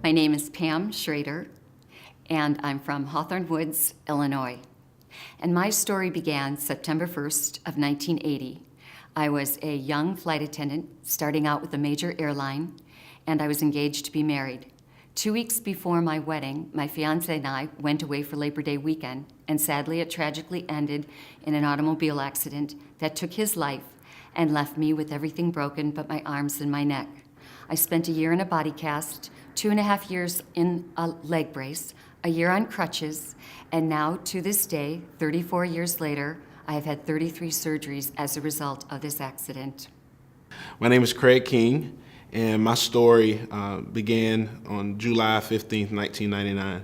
My name is Pam Schrader, and I'm from Hawthorne Woods, Illinois. And my story began September 1st of 1980. I was a young flight attendant starting out with a major airline, and I was engaged to be married. 2 weeks before my wedding, my fiancé and I went away for Labor Day weekend, and sadly it tragically ended in an automobile accident that took his life and left me with everything broken but my arms and my neck. I spent a year in a body cast, 2.5 years in a leg brace, a year on crutches, and now to this day, 34 years later, I have had 33 surgeries as a result of this accident. My name is Craig King, and my story began on July 15th, 1999,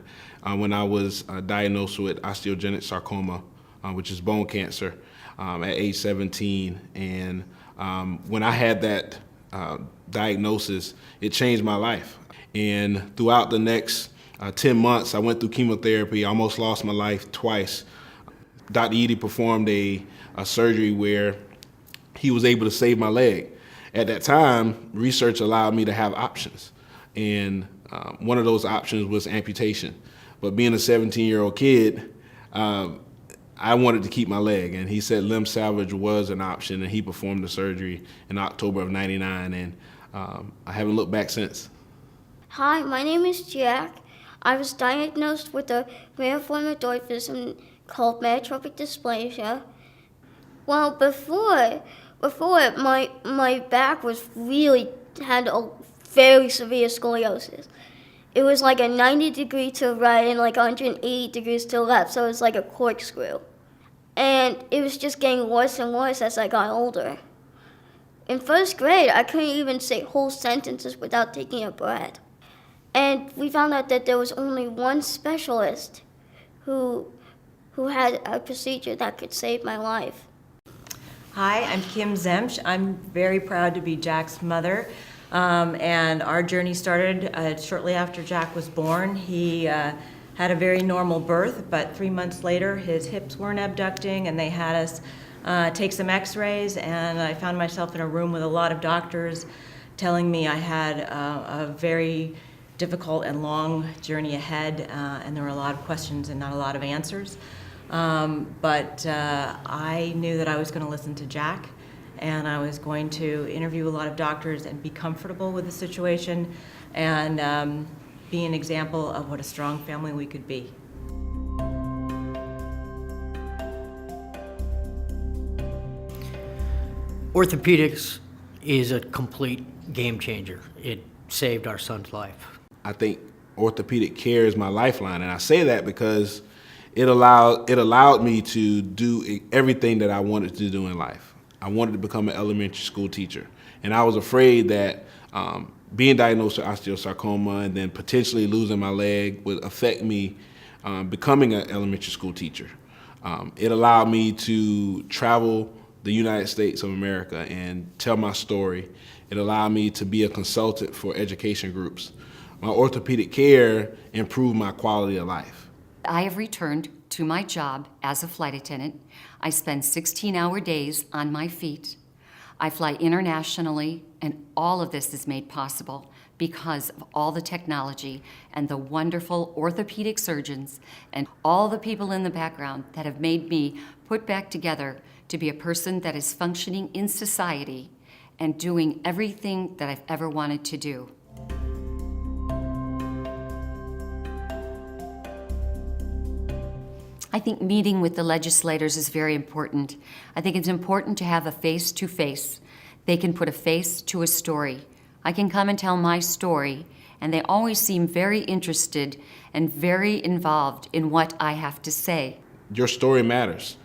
when I was diagnosed with osteogenic sarcoma, which is bone cancer, at age 17. And when I had that diagnosis, it changed my life. And throughout the next 10 months, I went through chemotherapy. I almost lost my life twice. Dr. Eady performed a surgery where he was able to save my leg. At that time, research allowed me to have options. And one of those options was amputation. But being a 17-year-old kid, I wanted to keep my leg. And he said limb salvage was an option, and he performed the surgery in October of '99. And I haven't looked back since. Hi, my name is Jack. I was diagnosed with a rare form of dwarfism called myotrophic dysplasia. Well, before my back had a very severe scoliosis. It was like a 90 degree to the right and like 180 degrees to the left, so it was like a corkscrew. And it was just getting worse and worse as I got older. In first grade, I couldn't even say whole sentences without taking a breath. And we found out that there was only one specialist who had a procedure that could save my life. Hi, I'm Kim Zemsch. I'm very proud to be Jack's mother. And our journey started shortly after Jack was born. He had a very normal birth, but 3 months later his hips weren't abducting, and they had us take some x-rays, and I found myself in a room with a lot of doctors telling me I had a very difficult and long journey ahead, and there were a lot of questions and not a lot of answers. But I knew that I was going to listen to Jack, and I was going to interview a lot of doctors and be comfortable with the situation and be an example of what a strong family we could be. Orthopedics is a complete game changer. It saved our son's life. I think orthopedic care is my lifeline, and I say that because it allowed me to do everything that I wanted to do in life. I wanted to become an elementary school teacher, and I was afraid that being diagnosed with osteosarcoma and then potentially losing my leg would affect me becoming an elementary school teacher. It allowed me to travel the United States of America and tell my story. It allowed me to be a consultant for education groups. My orthopedic care improved my quality of life. I have returned to my job as a flight attendant. I spend 16-hour days on my feet. I fly internationally, and all of this is made possible because of all the technology and the wonderful orthopedic surgeons and all the people in the background that have made me put back together to be a person that is functioning in society and doing everything that I've ever wanted to do. I think meeting with the legislators is very important. I think it's important to have a face-to-face. They can put a face to a story. I can come and tell my story, and they always seem very interested and very involved in what I have to say. Your story matters.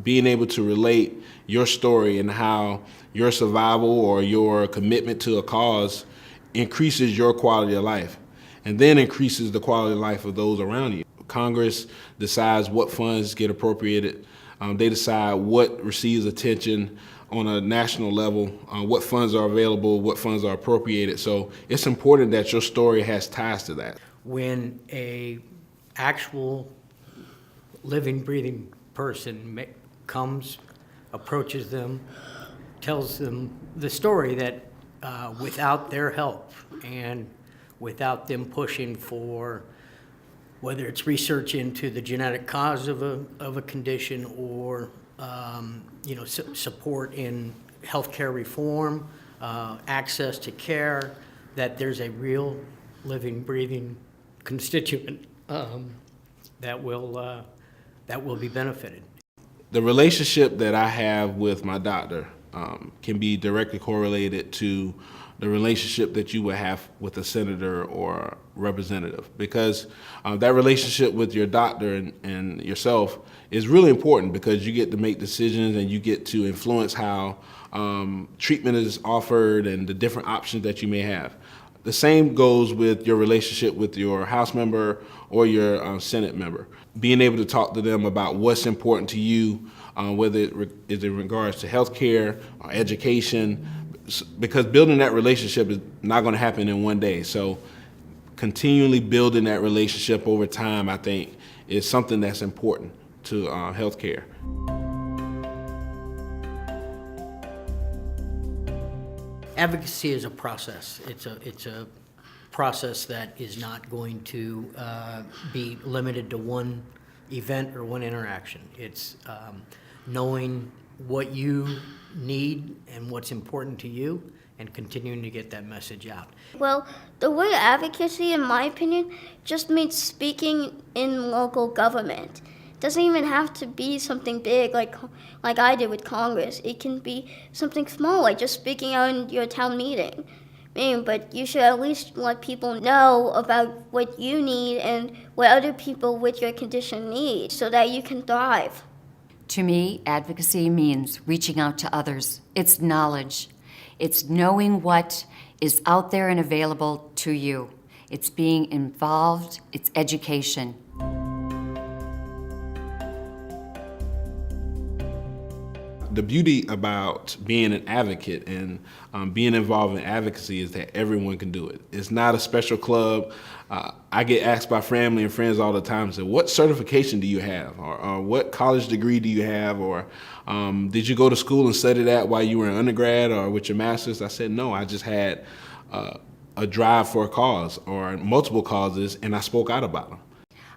Being able to relate your story and how your survival or your commitment to a cause increases your quality of life, and then increases the quality of life of those around you. Congress decides what funds get appropriated. They decide what receives attention on a national level, what funds are available, what funds are appropriated. So it's important that your story has ties to that. When a actual living, breathing person comes, approaches them, tells them the story that without their help and without them pushing for whether it's research into the genetic cause of a condition or support in healthcare reform, access to care, that there's a real living, breathing constituent that will be benefited. The relationship that I have with my doctor can be directly correlated to the relationship that you would have with a senator or representative, because that relationship with your doctor and yourself is really important, because you get to make decisions and you get to influence how treatment is offered and the different options that you may have. The same goes with your relationship with your House member or your Senate member. Being able to talk to them about what's important to you, whether it is in regards to healthcare or education, because building that relationship is not going to happen in one day. So continually building that relationship over time, I think, is something that's important to healthcare. Advocacy is a process. It's a process that is not going to be limited to one event or one interaction. It's knowing what you need and what's important to you and continuing to get that message out. Well, the word advocacy, in my opinion, just means speaking in local government. It doesn't even have to be something big like I did with Congress. It can be something small, like just speaking out in your town meeting. But you should at least let people know about what you need and what other people with your condition need so that you can thrive. To me, advocacy means reaching out to others. It's knowledge. It's knowing what is out there and available to you. It's being involved. It's education. The beauty about being an advocate and being involved in advocacy is that everyone can do it. It's not a special club. I get asked by family and friends all the time, say, what certification do you have? Or what college degree do you have? Or did you go to school and study that while you were in undergrad or with your master's? I said, no, I just had a drive for a cause or multiple causes, and I spoke out about them.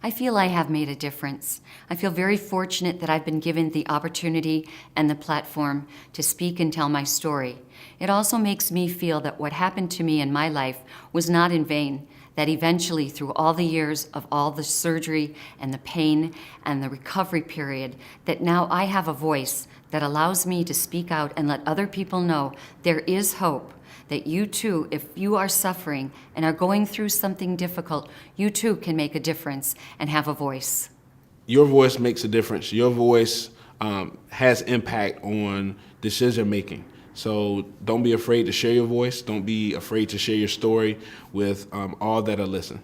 I feel I have made a difference. I feel very fortunate that I've been given the opportunity and the platform to speak and tell my story. It also makes me feel that what happened to me in my life was not in vain, that eventually through all the years of all the surgery and the pain and the recovery period, that now I have a voice that allows me to speak out and let other people know there is hope. That you too, if you are suffering and are going through something difficult, you too can make a difference and have a voice. Your voice makes a difference. Your voice has impact on decision making. So don't be afraid to share your voice. Don't be afraid to share your story with all that are listening.